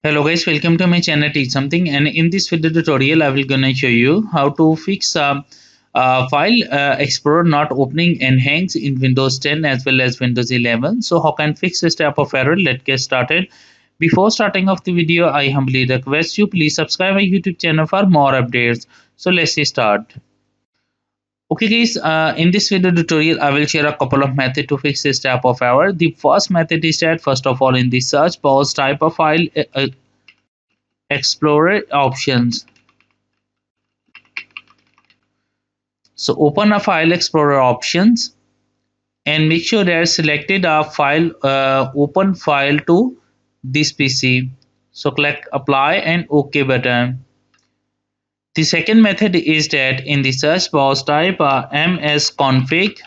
Hello guys, welcome to my channel Teach Something, and in this video tutorial I will gonna show you how to fix file explorer not opening and hangs in Windows 10 as well as Windows 11. So how can fix this type of error? Let's get started. Before starting off the video, I humbly request you please subscribe my YouTube channel for more updates. So let's start. Okay guys, in this video tutorial I will share a couple of methods to fix this type of error. The first method is that first of all in the search box type of file Explorer options. So open a file Explorer options and make sure that selected a file open file to this PC. So click apply and OK button. The second method is that in the search box type msconfig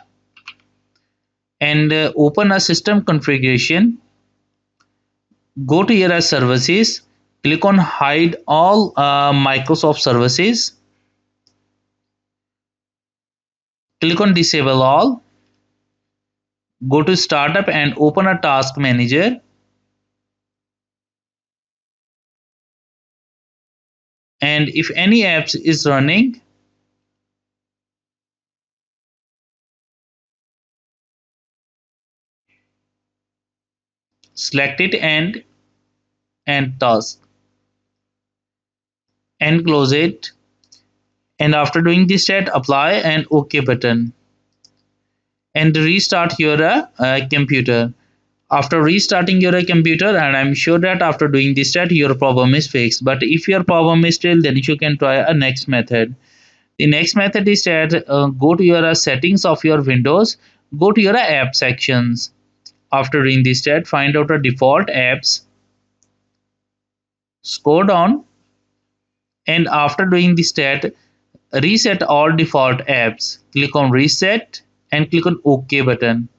and open a system configuration. Go to your services, click on hide all Microsoft services, click on disable all, go to startup and open a task manager, and if any apps is running, select it and task and close it, and after doing this set apply and OK button and restart your computer. After restarting your computer, and I'm sure that after doing this set your problem is fixed, but if your problem is still, then you can try a next method. The next method is that go to your settings of your Windows, go to your app sections. After doing this step, find out a default apps, scroll down, and after doing this step, reset all default apps. Click on reset and click on OK button.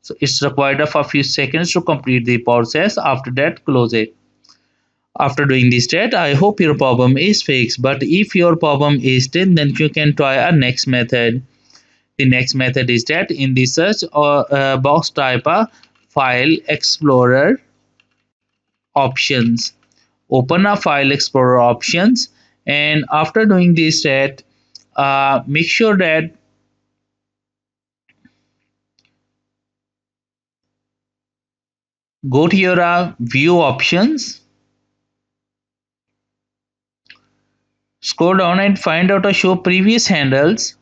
So it's required of a few seconds to complete the process. After that, close it. After doing this step, I hope your problem is fixed. But if your problem is still, then you can try a next method. The next method is that in the search or box type a file explorer options. Open a file explorer options, and after doing this set, make sure that go to your view options, scroll down and find out a show previous handles.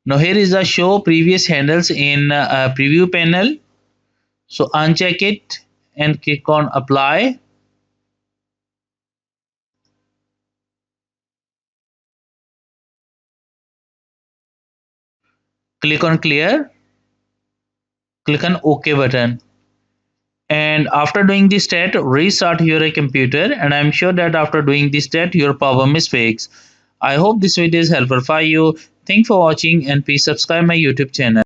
Now here is a show previous handles in a preview panel. So uncheck it and click on apply. Click on clear. Click on OK button. And after doing this step, restart your computer, and I'm sure that after doing this step your problem is fixed. I hope this video is helpful for you. Thanks for watching and please subscribe my YouTube channel.